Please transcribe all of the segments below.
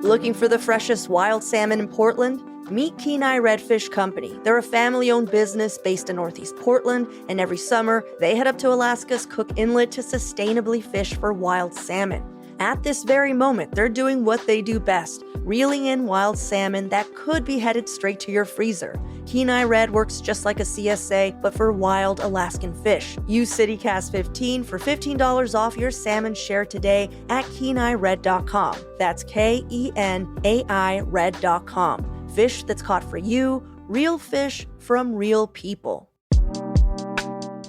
Looking for the freshest wild salmon in Portland? Meet Kenai Redfish Company. They're a family-owned business based in Northeast Portland, and every summer, they head up to Alaska's Cook Inlet to sustainably fish for wild salmon. At this very moment, they're doing what they do best, reeling in wild salmon that could be headed straight to your freezer. Kenai Red works just like a CSA, but for wild Alaskan fish. Use CityCast15 for $15 off your salmon share today at KenaiRed.com. That's KENAI Red.com. Fish that's caught for you, real fish from real people.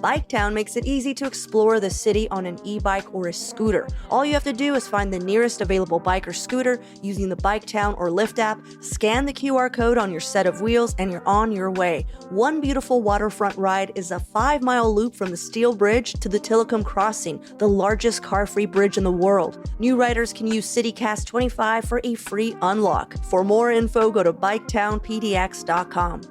Biketown makes it easy to explore the city on an e-bike or a scooter. All you have to do is find the nearest available bike or scooter using the Biketown or Lyft app, scan the QR code on your set of wheels, and you're on your way. One beautiful waterfront ride is a 5-mile loop from the Steel Bridge to the Tillicum Crossing, the largest car-free bridge in the world. New riders can use CityCast25 for a free unlock. For more info, go to biketownpdx.com.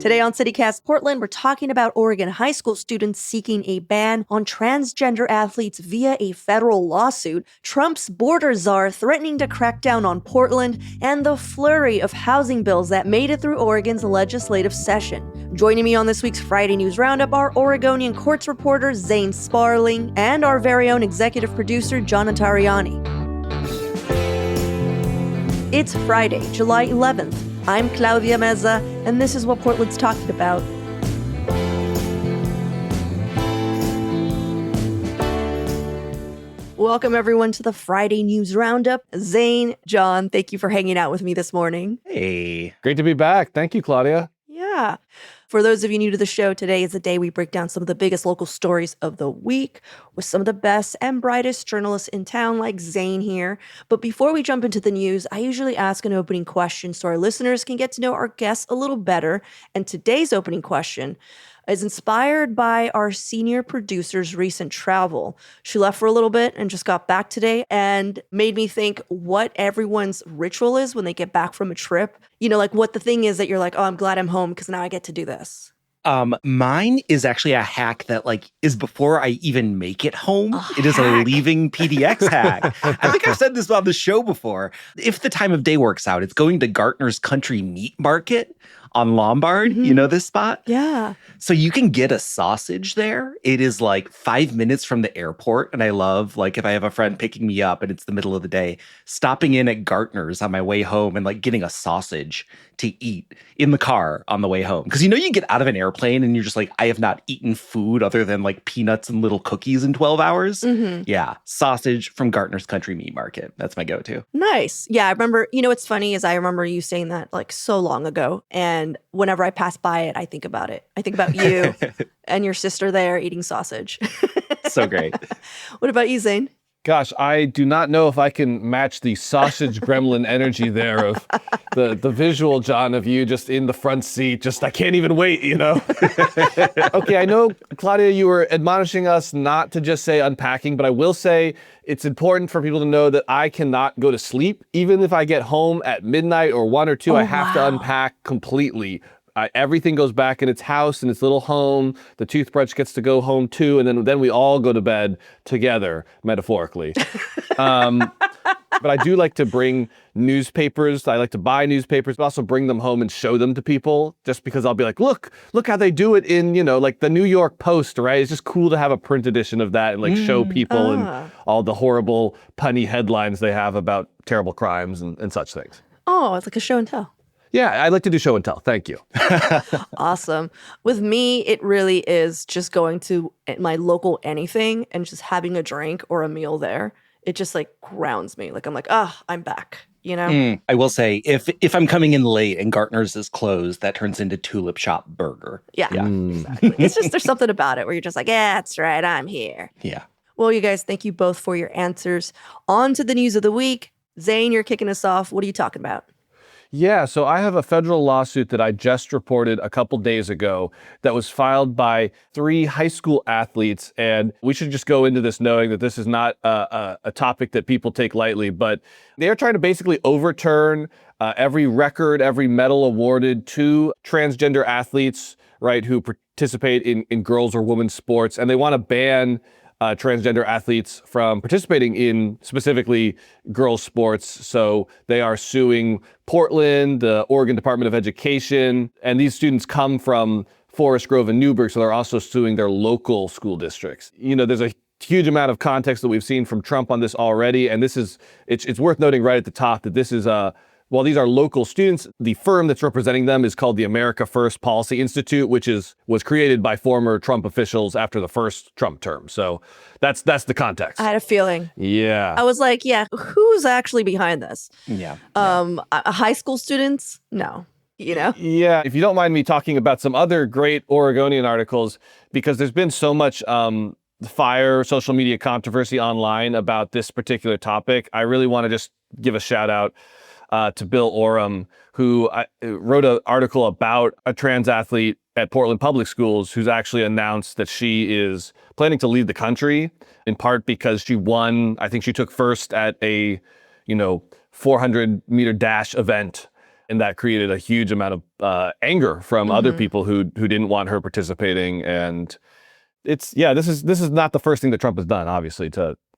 Today on CityCast Portland, we're talking about Oregon high school students seeking a ban on transgender athletes via a federal lawsuit, Trump's border czar threatening to crack down on Portland, and the flurry of housing bills that made it through Oregon's legislative session. Joining me on this week's Friday News Roundup are Oregonian courts reporter Zane Sparling and our very own executive producer John Notarianni. It's Friday, July 11th. I'm Claudia Meza, and this is what Portland's talking about. Welcome, everyone, to the Friday News Roundup. Zane, John, thank you for hanging out with me this morning. Hey. Great to be back. Thank you, Claudia. Yeah. For those of you new to the show, today is the day we break down some of the biggest local stories of the week with some of the best and brightest journalists in town like Zane here. But before we jump into the news, I usually ask an opening question so our listeners can get to know our guests a little better. And today's opening question is inspired by our senior producer's recent travel. She left for a little bit and just got back today and made me think what everyone's ritual is when they get back from a trip. You know, like what the thing is that you're like, oh, I'm glad I'm home because now I get to do this. Mine is actually a hack that is before I even make it home. It is a leaving PDX hack. I think I've said this on the show before. If the time of day works out, it's going to Gartner's Country Meat Market on Lombard. Mm-hmm. You know this spot? Yeah. So you can get a sausage there. It is 5 minutes from the airport. And I love, if I have a friend picking me up and it's the middle of the day, stopping in at Gartner's on my way home and getting a sausage to eat in the car on the way home. Because you get out of an airplane and you're just I have not eaten food other than peanuts and little cookies in 12 hours. Mm-hmm. Yeah. Sausage from Gartner's Country Meat Market. That's my go-to. Nice. Yeah. I remember, what's funny is I remember you saying that so long ago. And whenever I pass by it, I think about it. I think about you and your sister there eating sausage. So great. What about you, Zane? Gosh, I do not know if I can match the sausage gremlin energy there of the visual, John, of you just in the front seat. I can't even wait, Okay, I know, Claudia, you were admonishing us not to just say unpacking, but I will say it's important for people to know that I cannot go to sleep. Even if I get home at midnight or 1 or 2, I have to unpack completely. Everything goes back in its house, in its little home. The toothbrush gets to go home too, and then we all go to bed together, metaphorically. But I do like to bring newspapers. I like to buy newspapers, but also bring them home and show them to people, just because I'll be like, look how they do it in, the New York Post, right? It's just cool to have a print edition of that and show people and all the horrible punny headlines they have about terrible crimes and such things. Oh, it's like a show and tell. Yeah, I like to do show and tell. Thank you. Awesome. With me, it really is just going to my local anything and just having a drink or a meal there. It just grounds me. I'm back, I will say, if I'm coming in late and Gartner's is closed, that turns into Tulip Shop Burger. Yeah. Exactly. It's just, there's something about it where you're just yeah, that's right, I'm here. Yeah. Well, you guys, thank you both for your answers. On to the news of the week. Zane, you're kicking us off. What are you talking about? Yeah, so I have a federal lawsuit that I just reported a couple days ago that was filed by 3 high school athletes. And we should just go into this knowing that this is not a topic that people take lightly, but they are trying to basically overturn every record, every medal awarded to transgender athletes, right, who participate in girls or women's sports. And they want to ban transgender athletes from participating in specifically girls' sports. So they are suing Portland, the Oregon Department of Education, and these students come from Forest Grove and Newburgh, so they're also suing their local school districts. There's a huge amount of context that we've seen from Trump on this already, and it's worth noting right at the top that this is while these are local students, the firm that's representing them is called the America First Policy Institute, which was created by former Trump officials after the first Trump term. So that's the context. I had a feeling. Yeah. I was like, yeah, who's actually behind this? Yeah. High school students? No. Yeah. If you don't mind me talking about some other great Oregonian articles, because there's been so much fire social media controversy online about this particular topic, I really want to just give a shout out to Bill Oram, who wrote an article about a trans athlete at Portland Public Schools who's actually announced that she is planning to leave the country, in part because she won. I think she took first at a 400-meter dash event, and that created a huge amount of anger from other people who didn't want her participating. And this is not the first thing that Trump has done, obviously,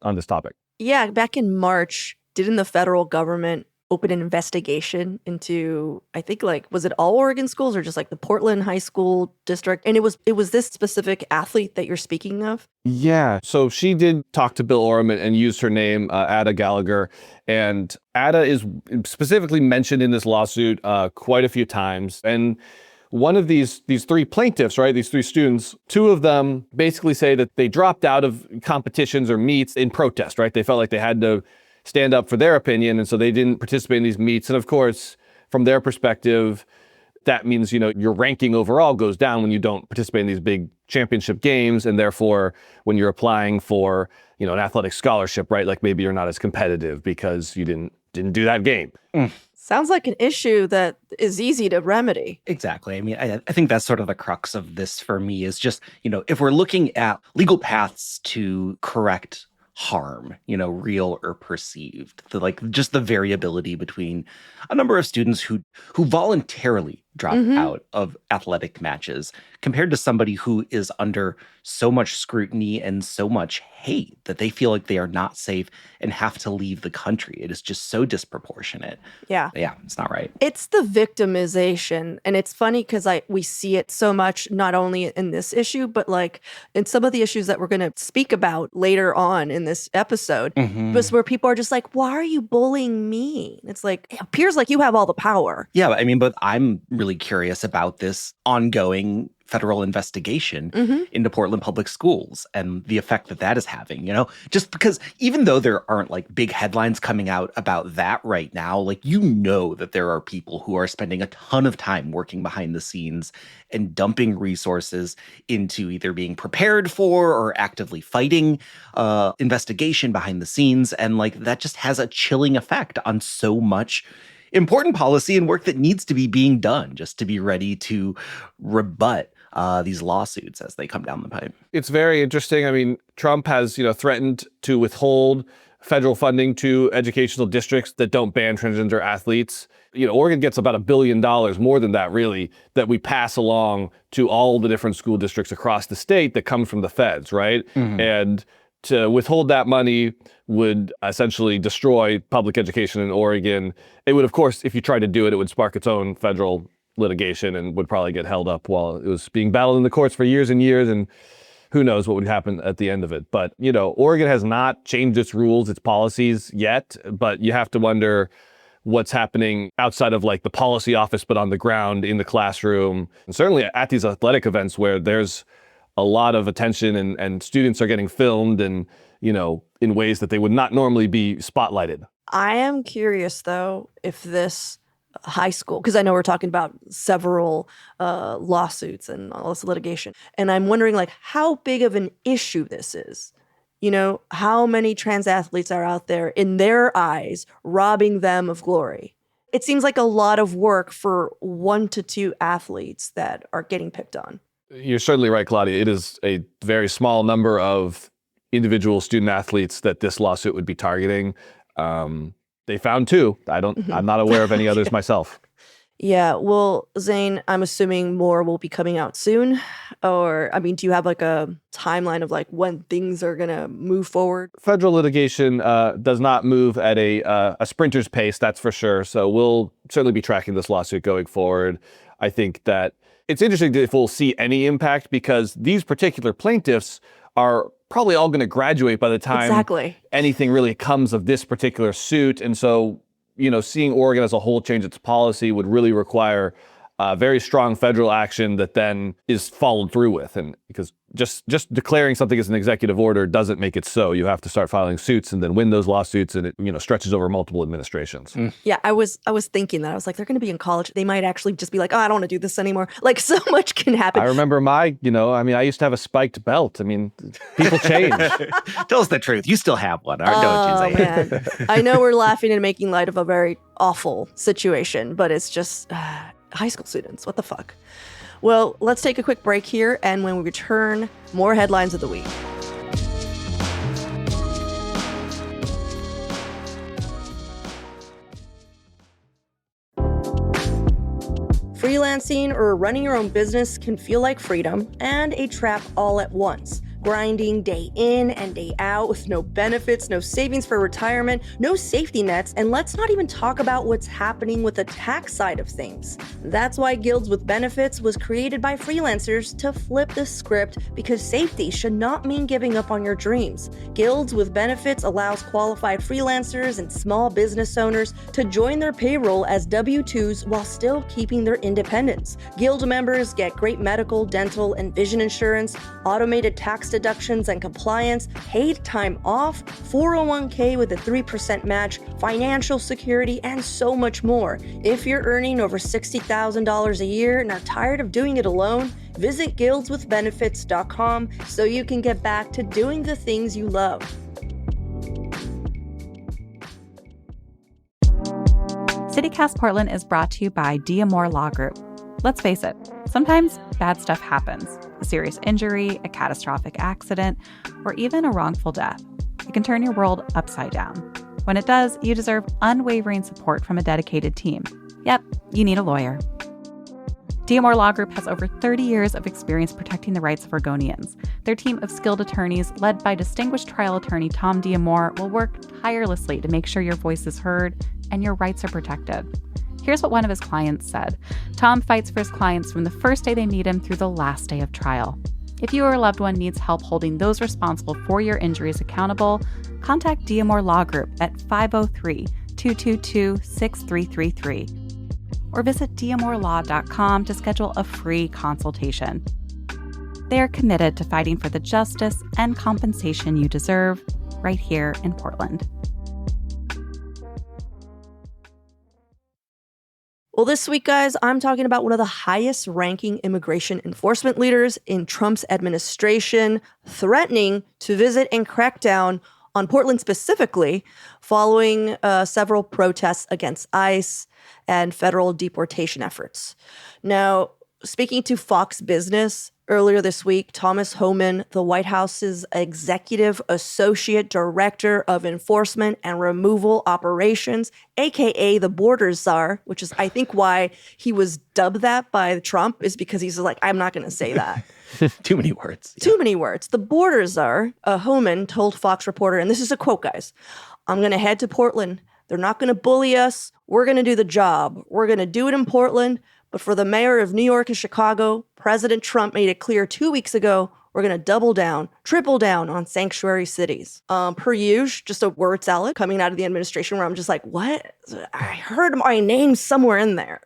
on this topic. Yeah, back in March, didn't the federal government open an investigation into, I think, was it all Oregon schools or just the Portland High School district? And it was this specific athlete that you're speaking of? Yeah. So she did talk to Bill Oram and used her name, Ada Gallagher. And Ada is specifically mentioned in this lawsuit quite a few times. And one of these three plaintiffs, right, these three students, two of them basically say that they dropped out of competitions or meets in protest, right? They felt like they had to stand up for their opinion, and so they didn't participate in these meets. And of course, from their perspective, that means, your ranking overall goes down when you don't participate in these big championship games, and therefore, when you're applying for, an athletic scholarship, right, maybe you're not as competitive because you didn't do that game. Sounds like an issue that is easy to remedy. Exactly. I mean, I think that's sort of the crux of this for me is just, if we're looking at legal paths to correct harm, real or perceived, just the variability between a number of students who voluntarily drop out of athletic matches compared to somebody who is under so much scrutiny and so much hate that they feel like they are not safe and have to leave the country. It is just so disproportionate. Yeah. Yeah, it's not right. It's the victimization. And it's funny because we see it so much, not only in this issue, but in some of the issues that we're going to speak about later on in this episode, just where people are just like, why are you bullying me? It's it appears like you have all the power. Yeah, I mean, but I'm really curious about this ongoing federal investigation into Portland public schools and the effect that is having, just because even though there aren't big headlines coming out about that right now, that there are people who are spending a ton of time working behind the scenes and dumping resources into either being prepared for or actively fighting investigation behind the scenes. And that just has a chilling effect on so much important policy and work that needs to be being done just to be ready to rebut these lawsuits as they come down the pipe. It's very interesting. I mean, Trump has, threatened to withhold federal funding to educational districts that don't ban transgender athletes. Oregon gets about $1 billion, more than that really, that we pass along to all the different school districts across the state that comes from the feds, right? And to withhold that money would essentially destroy public education in Oregon. It would, of course, if you tried to do it, it would spark its own federal litigation and would probably get held up while it was being battled in the courts for years and years. And who knows what would happen at the end of it. But, Oregon has not changed its rules, its policies yet. But you have to wonder what's happening outside of the policy office, but on the ground in the classroom. And certainly at these athletic events where there's a lot of attention and students are getting filmed and, in ways that they would not normally be spotlighted. I am curious, though, if this high school, because I know we're talking about several lawsuits and all this litigation, and I'm wondering how big of an issue this is. How many trans athletes are out there in their eyes robbing them of glory? It seems like a lot of work for 1 to 2 athletes that are getting picked on. You're certainly right, Claudia. It is a very small number of individual student athletes that this lawsuit would be targeting. They found 2. I'm not aware of any others myself. Yeah, well, Zane, I'm assuming more will be coming out soon. Or, I mean, do you have like a timeline of like when things are going to move forward? Federal litigation does not move at a sprinter's pace, that's for sure. So we'll certainly be tracking this lawsuit going forward. I think that it's interesting if we'll see any impact because these particular plaintiffs are probably all going to graduate by the time anything really comes of this particular suit. And so, seeing Oregon as a whole change its policy would really require very strong federal action that then is followed through with. And because just declaring something as an executive order doesn't make it so. You have to start filing suits and then win those lawsuits, and it stretches over multiple administrations. Yeah, I was thinking that. I was like, they're going to be in college. They might actually just be like, oh, I don't want to do this anymore. Like, so much can happen. I remember I used to have a spiked belt. I mean, people change. Tell us the truth. You still have one, don't you, Zane? Man. I know we're laughing and making light of a very awful situation, but it's just high school students. What the fuck? Well, let's take a quick break here, and when we return, more headlines of the week. Freelancing or running your own business can feel like freedom and a trap all at once. Grinding day in and day out with no benefits, no savings for retirement, no safety nets, and let's not even talk about what's happening with the tax side of things. That's why Guilds with Benefits was created by freelancers to flip the script, because safety should not mean giving up on your dreams. Guilds with Benefits allows qualified freelancers and small business owners to join their payroll as W-2s while still keeping their independence. Guild members get great medical, dental, and vision insurance, automated tax deductions and compliance, paid time off, 401k with a 3% match, financial security, and so much more. If you're earning over $60,000 a year and are tired of doing it alone, visit guildswithbenefits.com so you can get back to doing the things you love. CityCast Portland is brought to you by D'Amour Law Group. Let's face it, sometimes bad stuff happens. A serious injury, a catastrophic accident, or even a wrongful death. It can turn your world upside down. When it does, you deserve unwavering support from a dedicated team. Yep, you need a lawyer. D'Amour Law Group has over 30 years of experience protecting the rights of Oregonians. Their team of skilled attorneys, led by distinguished trial attorney Tom D'Amour, will work tirelessly to make sure your voice is heard and your rights are protected. Here's what one of his clients said. Tom fights for his clients from the first day they meet him through the last day of trial. If you or a loved one needs help holding those responsible for your injuries accountable, contact D'Amour Law Group at 503-222-6333 or visit d'amourlaw.com to schedule a free consultation. They are committed to fighting for the justice and compensation you deserve right here in Portland. Well, this week, guys, I'm talking about one of the highest ranking immigration enforcement leaders in Trump's administration, threatening to visit and crack down on Portland specifically, following several protests against ICE and federal deportation efforts. Now, speaking to Fox Business earlier this week, Thomas Homan, the White House's Executive Associate Director of Enforcement and Removal Operations, aka the Border Czar, which is, I think, why he was dubbed that by Trump, is because he's like, I'm not going to say that. Too many words. Too many words. The Border Czar, Homan, told Fox reporter, and this is a quote, guys, "I'm going to head to Portland. They're not going to bully us. We're going to do the job. We're going to do it in Portland. But for the mayor of New York and Chicago, President Trump made it clear 2 weeks ago, we're going to double down, triple down on sanctuary cities." Per usual, just a word salad coming out of the administration where I'm just like, what? I heard my name somewhere in there.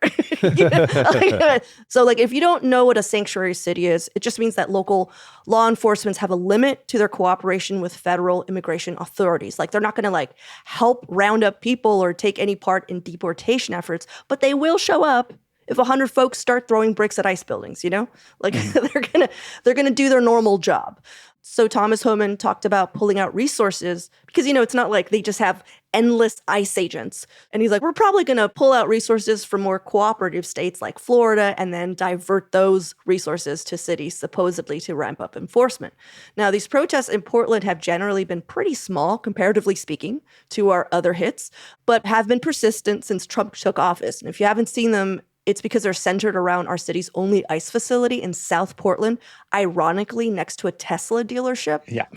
So if you don't know what a sanctuary city is, it just means that local law enforcement have a limit to their cooperation with federal immigration authorities. They're not going to help round up people or take any part in deportation efforts, but they will show up if 100 folks start throwing bricks at ICE buildings, they're gonna do their normal job. So Thomas Homan talked about pulling out resources because, it's not like they just have endless ICE agents. And he's like, we're probably gonna pull out resources from more cooperative states like Florida and then divert those resources to cities supposedly to ramp up enforcement. Now, these protests in Portland have generally been pretty small, comparatively speaking, to our other hits, but have been persistent since Trump took office. And if you haven't seen them It's because they're centered around our city's only ICE facility in South Portland, ironically next to a Tesla dealership. Yeah.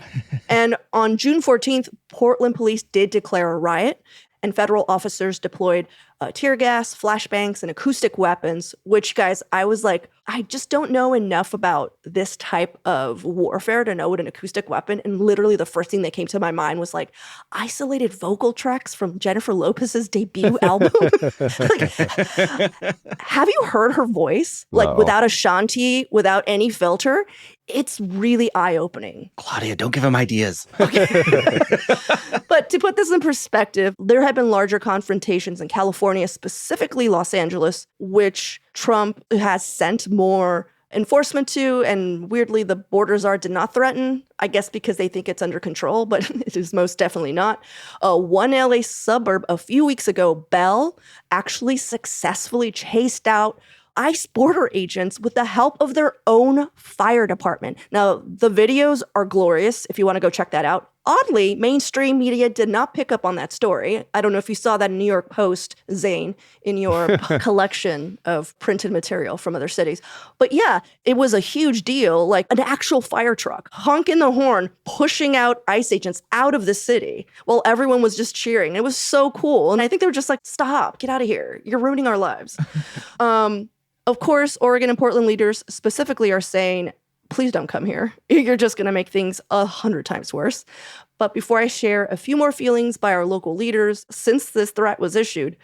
And on June 14th, Portland police did declare a riot, and federal officers deployed tear gas, flashbangs, and acoustic weapons, which, guys, I was like, I just don't know enough about this type of warfare to know what an acoustic weapon. And literally the first thing that came to my mind was like isolated vocal tracks from Jennifer Lopez's debut album. Like, have you heard her voice? Like, No. without a shanty, without any filter? It's really eye-opening. Claudia, don't give him ideas. But to put this in perspective, there have been larger confrontations in California, specifically Los Angeles, which Trump has sent more enforcement to, and weirdly, the border czar did not threaten, I guess because they think it's under control, but it is most definitely not. One LA suburb a few weeks ago, Bell, actually successfully chased out ICE border agents with the help of their own fire department. Now, the videos are glorious if you want to go check that out. Oddly, mainstream media did not pick up on that story. I don't know if you saw that in New York Post, Zane, in your collection of printed material from other cities. But yeah, it was a huge deal, like an actual fire truck, honking the horn, pushing out ICE agents out of the city while everyone was just cheering. It was so cool. And I think they were just like, stop, get out of here. You're ruining our lives. Of course, Oregon and Portland leaders specifically are saying, please don't come here. You're just going to make things 100 times worse. But before I share a few more feelings by our local leaders since this threat was issued,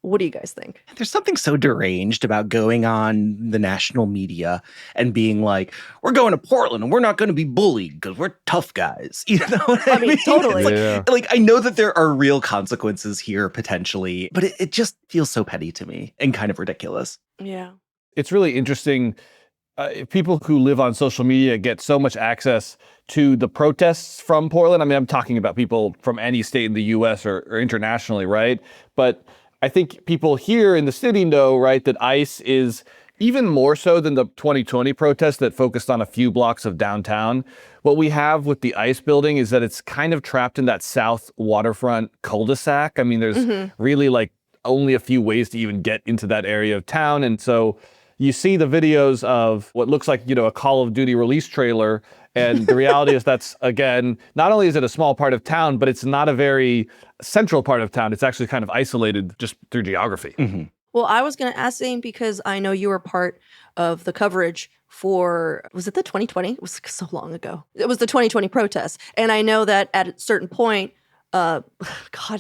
what do you guys think? There's something so deranged about going on the national media and being like, we're going to Portland and we're not going to be bullied because we're tough guys. You know what I mean? Totally. It's like, I know that there are real consequences here potentially, but it just feels so petty to me and kind of ridiculous. Yeah. It's really interesting. People who live on social media get so much access to the protests from Portland. I mean, I'm talking about people from any state in the U.S. or internationally, right? But I think people here in the city know, right, that ICE is even more so than the 2020 protests that focused on a few blocks of downtown. What we have with the ICE building is that it's kind of trapped in that south waterfront cul-de-sac. I mean, there's really like only a few ways to even get into that area of town. And so you see the videos of what looks like, you know, a Call of Duty release trailer. And the reality is that's, again, not only is it a small part of town, but it's not a very central part of town. It's actually kind of isolated just through geography. Mm-hmm. Well, I was going to ask Zane because I know you were part of the coverage for, was it the 2020? It was so long ago. It was the 2020 protests. And I know that at a certain point, God,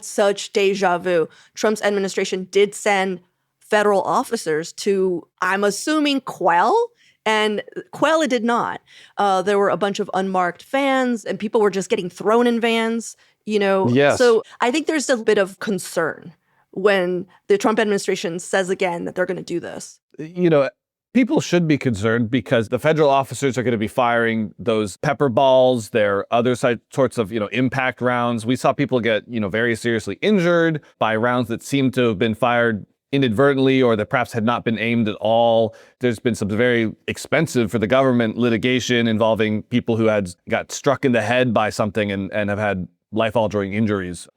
such deja vu, Trump's administration did send federal officers to, I'm assuming, quell, and quell it did not. There were a bunch of unmarked vans, and people were just getting thrown in vans, you know? Yes. So I think there's a bit of concern when the Trump administration says again that they're going to do this. You know, people should be concerned because the federal officers are going to be firing those pepper balls, their other sorts of, you know, impact rounds. We saw people get, you know, very seriously injured by rounds that seem to have been fired inadvertently or that perhaps had not been aimed at all. There's been some very expensive for the government litigation involving people who got struck in the head by something and have had life-altering injuries.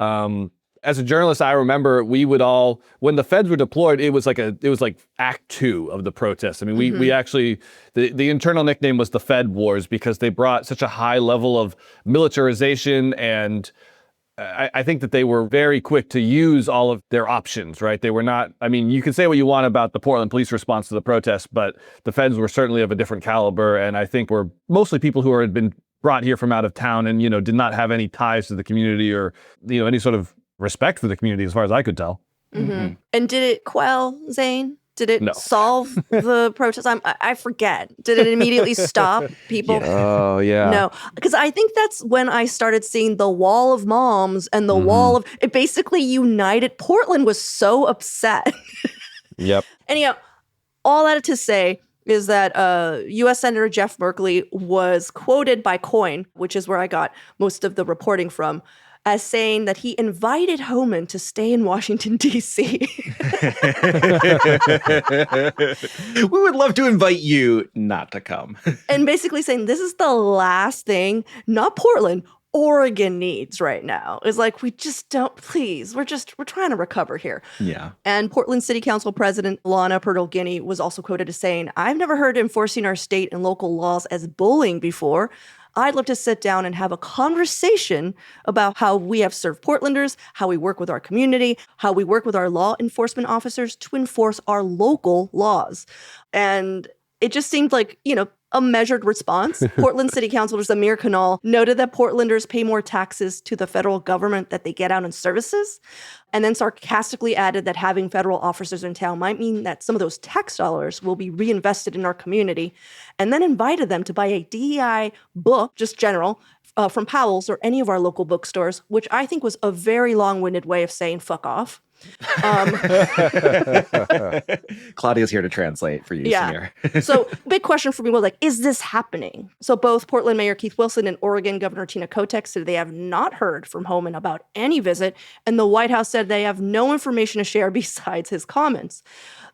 As a journalist, I remember we would all, when the feds were deployed, it was like act 2 of the protest. I mean, we actually, the internal nickname was the Fed Wars because they brought such a high level of militarization, and I think that they were very quick to use all of their options, right? They were not, I mean, you can say what you want about the Portland police response to the protests, but the feds were certainly of a different caliber, and I think were mostly people who had been brought here from out of town and, you know, did not have any ties to the community or, you know, any sort of respect for the community as far as I could tell. Mm-hmm. And did it quell, Zane? Did it solve the protest? I forget. Did it immediately stop people? Oh, yeah. No, because I think that's when I started seeing the wall of moms and the wall of, it basically united. Portland was so upset. Yep. Anyhow, all that to say is that U.S. Senator Jeff Merkley was quoted by Coin, which is where I got most of the reporting from, as saying that he invited Homan to stay in Washington, D.C. We would love to invite you not to come. And basically saying this is the last thing, not Portland, Oregon needs right now is like, we just don't, please, we're trying to recover here. Yeah. And Portland City Council President Lana Purtle-Guiney was also quoted as saying, I've never heard enforcing our state and local laws as bullying before. I'd love to sit down and have a conversation about how we have served Portlanders, how we work with our community, how we work with our law enforcement officers to enforce our local laws. And it just seemed like, a measured response. Portland City Councilor Amir Kanal noted that Portlanders pay more taxes to the federal government that they get out in services, and then sarcastically added that having federal officers in town might mean that some of those tax dollars will be reinvested in our community, and then invited them to buy a DEI book, just general, from Powell's or any of our local bookstores, which I think was a very long-winded way of saying fuck off. Claudia's here to translate for you, Yeah. Samir. So big question for me was like, is this happening? So both Portland Mayor Keith Wilson and Oregon Governor Tina Kotek said they have not heard from Homan about any visit, and the White House said they have no information to share besides his comments.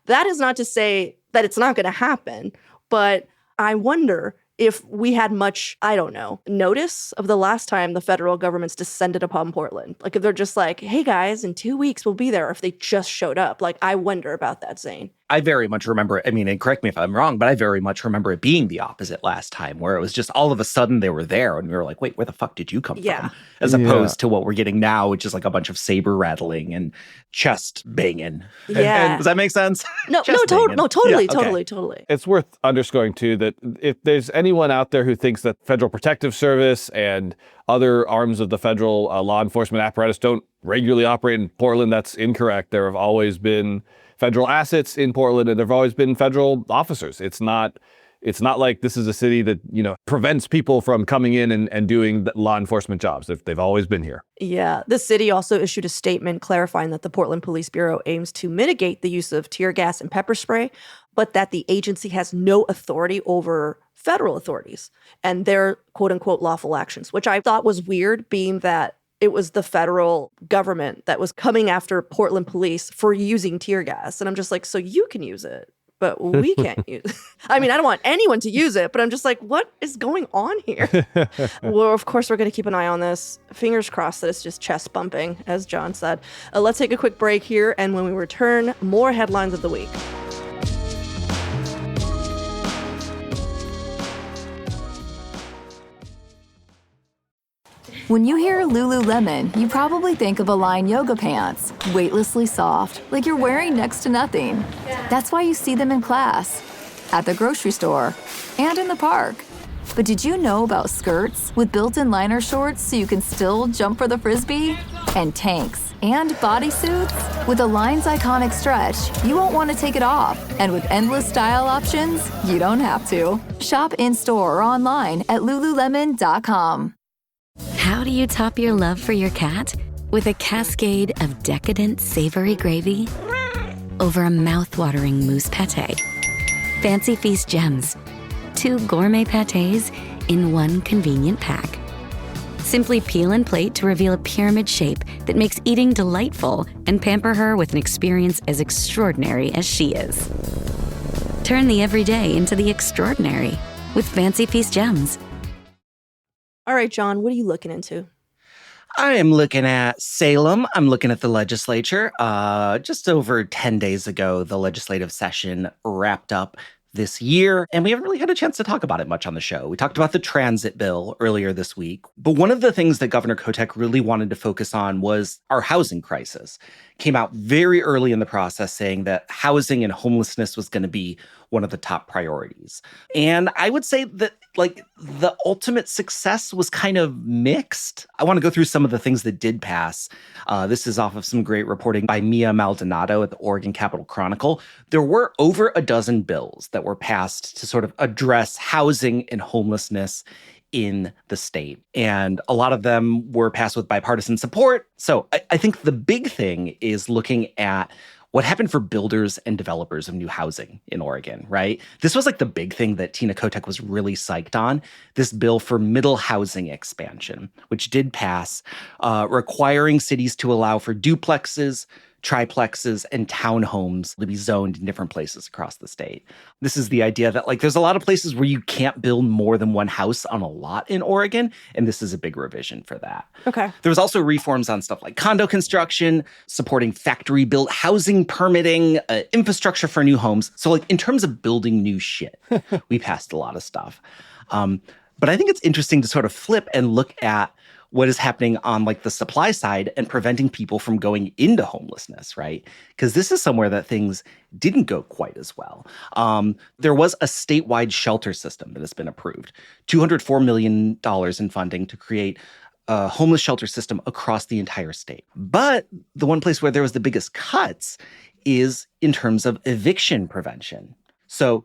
That is not to say that it's not going to happen, but I wonder if we had much, I don't know, notice of the last time the federal government's descended upon Portland. Like if they're just like, hey guys, in 2 weeks we'll be there, or if they just showed up. Like I wonder about that, Zane. I very much remember it. I mean, and correct me if I'm wrong, but I very much remember it being the opposite last time, where it was just all of a sudden they were there and we were like, wait, where the fuck did you come from? As opposed to what we're getting now, which is like a bunch of saber rattling and chest banging. Yeah. Does that make sense? Totally. It's worth underscoring, too, that if there's anyone out there who thinks that Federal Protective Service and other arms of the federal law enforcement apparatus don't regularly operate in Portland, that's incorrect. There have always been federal assets in Portland, and there have always been federal officers. It's not like this is a city that, prevents people from coming in and doing law enforcement jobs. They've always been here. Yeah. The city also issued a statement clarifying that the Portland Police Bureau aims to mitigate the use of tear gas and pepper spray, but that the agency has no authority over federal authorities and their quote-unquote lawful actions, which I thought was weird, being that it was the federal government that was coming after Portland police for using tear gas. And I'm just like, so you can use it, but we can't use it. I mean, I don't want anyone to use it, but I'm just like, what is going on here? Well, of course, we're going to keep an eye on this. Fingers crossed that it's just chest bumping, as John said. Let's take a quick break here. And when we return, more headlines of the week. When you hear Lululemon, you probably think of Align yoga pants, weightlessly soft, like you're wearing next to nothing. That's why you see them in class, at the grocery store, and in the park. But did you know about skirts with built-in liner shorts so you can still jump for the Frisbee? And tanks and bodysuits? With Align's iconic stretch, you won't want to take it off. And with endless style options, you don't have to. Shop in-store or online at Lululemon.com. How do you top your love for your cat? With a cascade of decadent savory gravy over a mouth-watering mousse pâté. Fancy Feast gems. 2 gourmet pâtés in one convenient pack. Simply peel and plate to reveal a pyramid shape that makes eating delightful and pamper her with an experience as extraordinary as she is. Turn the everyday into the extraordinary with Fancy Feast gems. All right, John, what are you looking into? I am looking at Salem. I'm looking at the legislature. Just over 10 days ago, the legislative session wrapped up this year, and we haven't really had a chance to talk about it much on the show. We talked about the transit bill earlier this week, but one of the things that Governor Kotek really wanted to focus on was our housing crisis. Came out very early in the process saying that housing and homelessness was going to be one of the top priorities. And I would say that the ultimate success was kind of mixed. I want to go through some of the things that did pass. This is off of some great reporting by Mia Maldonado at the Oregon Capitol Chronicle. There were over a dozen bills that were passed to sort of address housing and homelessness in the state. And a lot of them were passed with bipartisan support. So I think the big thing is looking at what happened for builders and developers of new housing in Oregon, right? This was like the big thing that Tina Kotek was really psyched on, this bill for middle housing expansion, which did pass, requiring cities to allow for duplexes, triplexes and townhomes to be zoned in different places across the state. This is the idea that like there's a lot of places where you can't build more than one house on a lot in Oregon, and this is a big revision for that. Okay. There was also reforms on stuff like condo construction, supporting factory-built housing permitting, infrastructure for new homes. So like in terms of building new shit, we passed a lot of stuff. But I think it's interesting to sort of flip and look at what is happening on like the supply side and preventing people from going into homelessness, right? Because this is somewhere that things didn't go quite as well. There was a statewide shelter system that has been approved, $204 million in funding to create a homeless shelter system across the entire state. But the one place where there was the biggest cuts is in terms of eviction prevention. So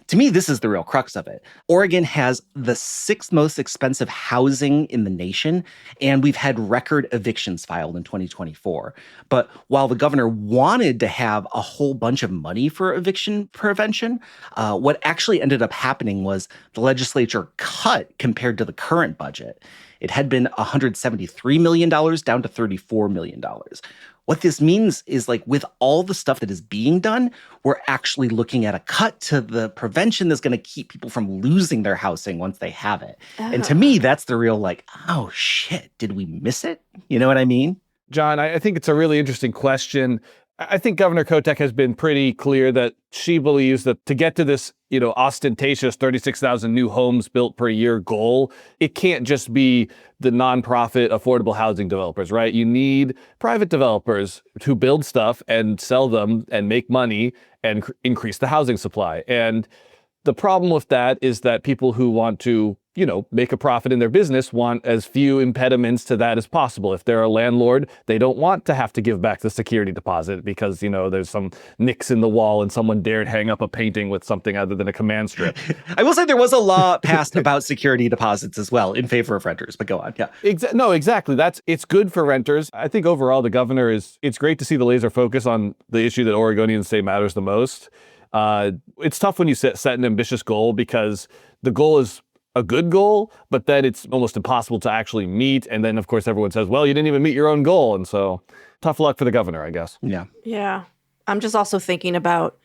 to me, this is the real crux of it. Oregon has the 6th most expensive housing in the nation, and we've had record evictions filed in 2024. But while the governor wanted to have a whole bunch of money for eviction prevention, what actually ended up happening was the legislature cut compared to the current budget. It had been $173 million down to $34 million. What this means is like with all the stuff that is being done, we're actually looking at a cut to the prevention that's going to keep people from losing their housing once they have it. And to me, that's the real like, oh shit, did we miss it? You know what I mean? John, I think it's a really interesting question. I think Governor Kotek has been pretty clear that she believes that to get to this, ostentatious 36,000 new homes built per year goal, it can't just be the nonprofit affordable housing developers, right? You need private developers who build stuff and sell them and make money and increase the housing supply. And the problem with that is that people who want to, make a profit in their business want as few impediments to that as possible. If they're a landlord, they don't want to have to give back the security deposit because, there's some nicks in the wall and someone dared hang up a painting with something other than a command strip. I will say there was a law passed about security deposits as well in favor of renters, but go on. Yeah. No, exactly. It's good for renters. I think overall the governor it's great to see the laser focus on the issue that Oregonians say matters the most. It's tough when you set an ambitious goal because the goal is a good goal, but then it's almost impossible to actually meet. And then, of course, everyone says, well, you didn't even meet your own goal. And so tough luck for the governor, I guess. Yeah. Yeah. I'm just also thinking about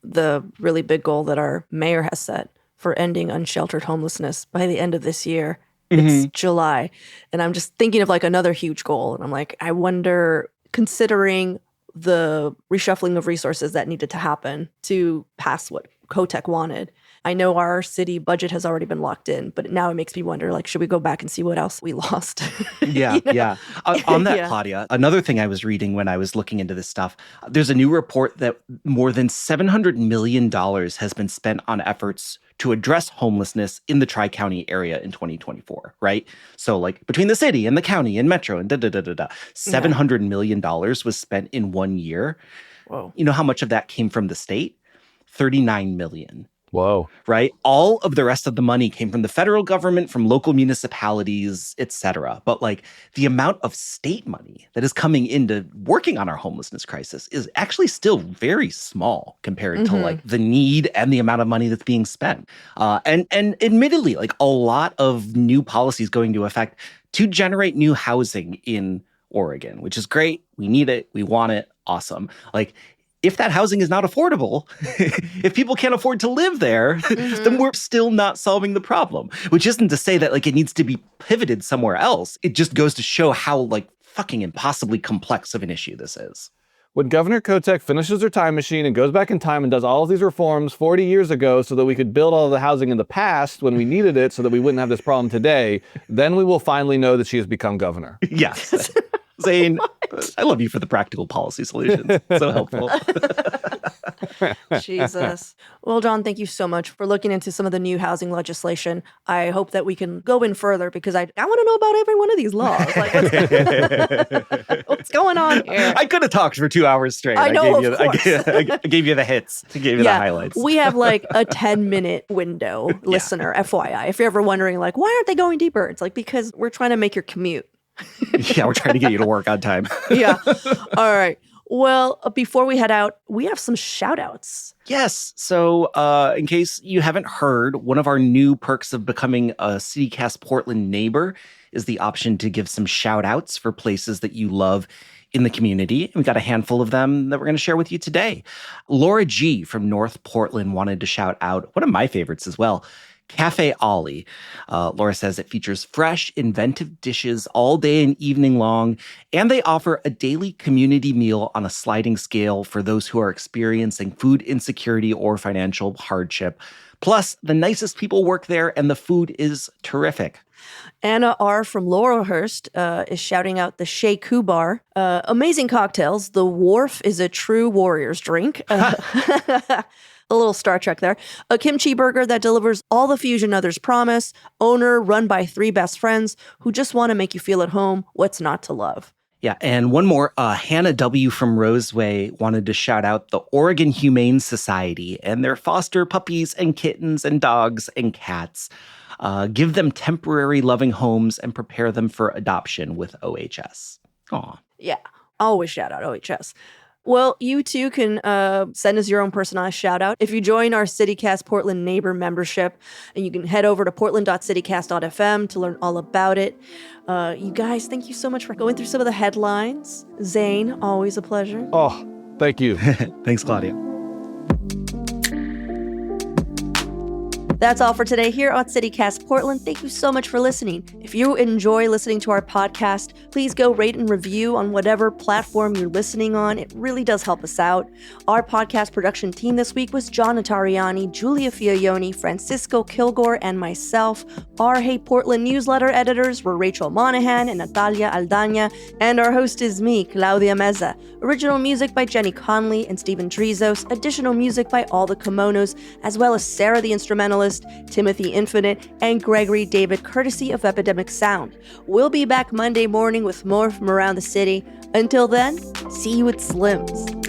the really big goal that our mayor has set for ending unsheltered homelessness by the end of this year. It's July. And I'm just thinking of like another huge goal. And I'm like, I wonder, considering the reshuffling of resources that needed to happen to pass what Kotek wanted. I know our city budget has already been locked in, but now it makes me wonder, like, should we go back and see what else we lost? Yeah, yeah. On that, Claudia, another thing I was reading when I was looking into this stuff, there's a new report that more than $700 million has been spent on efforts to address homelessness in the Tri-County area in 2024, right? So like between the city and the county and metro and $700 million was spent in 1 year. Whoa. You know how much of that came from the state? 39 million. Whoa. Right? All of the rest of the money came from the federal government, from local municipalities, et cetera. But like the amount of state money that is coming into working on our homelessness crisis is actually still very small compared to like the need and the amount of money that's being spent. And admittedly, like a lot of new policies going into effect to generate new housing in Oregon, which is great. We need it. We want it. Awesome. Like, if that housing is not affordable, if people can't afford to live there, then we're still not solving the problem. Which isn't to say that like it needs to be pivoted somewhere else. It just goes to show how like fucking impossibly complex of an issue this is. When Governor Kotek finishes her time machine and goes back in time and does all of these reforms 40 years ago so that we could build all of the housing in the past when we needed it so that we wouldn't have this problem today, then we will finally know that she has become governor. Yes. Zane, I love you for the practical policy solutions. So helpful. Jesus. Well, John, thank you so much for looking into some of the new housing legislation. I hope that we can go in further because I want to know about every one of these laws. Like, what's going on here? I could have talked for 2 hours straight. I know, of course. I gave you the hits. I gave you the highlights. We have like a 10-minute window, listener, FYI. If you're ever wondering, like, why aren't they going deeper? It's like, because we're trying to make your commute. Yeah, we're trying to get you to work on time. Yeah. All right. Well, before we head out, we have some shout outs. Yes. So in case you haven't heard, one of our new perks of becoming a CityCast Portland neighbor is the option to give some shout outs for places that you love in the community. And we got a handful of them that we're going to share with you today. Laura G. from North Portland wanted to shout out one of my favorites as well, Cafe Ollie. Laura says it features fresh, inventive dishes all day and evening long, and they offer a daily community meal on a sliding scale for those who are experiencing food insecurity or financial hardship. Plus, the nicest people work there, and the food is terrific. Anna R. from Laurelhurst is shouting out the Shea Ku Bar. Amazing cocktails. The Wharf is a true warrior's drink. A little Star Trek there. A kimchi burger that delivers all the fusion others promise. Owner run by 3 best friends who just want to make you feel at home. What's not to love? Yeah, and one more, Hannah W. from Roseway wanted to shout out the Oregon Humane Society and their foster puppies and kittens and dogs and cats. Give them temporary loving homes and prepare them for adoption with OHS. Aw. Yeah, always shout out OHS. Well, you too can send us your own personalized shout out. If you join our CityCast Portland neighbor membership, and you can head over to portland.citycast.fm to learn all about it. You guys, thank you so much for going through some of the headlines. Zane, always a pleasure. Oh, thank you. Thanks, Claudia. That's all for today here on CityCast Portland. Thank you so much for listening. If you enjoy listening to our podcast, please go rate and review on whatever platform you're listening on. It really does help us out. Our podcast production team this week was John Notarianni, Julia Fiaioni, Francisco Kilgore, and myself. Our Hey Portland newsletter editors were Rachel Monahan and Natalia Aldana, and our host is me, Claudia Meza. Original music by Jenny Conley and Stephen Drizos. Additional music by All the Kimonos, as well as Sarah the Instrumentalist, Timothy Infinite, and Gregory David, courtesy of Epidemic Sound. We'll be back Monday morning with more from around the city. Until then, see you at Slim's.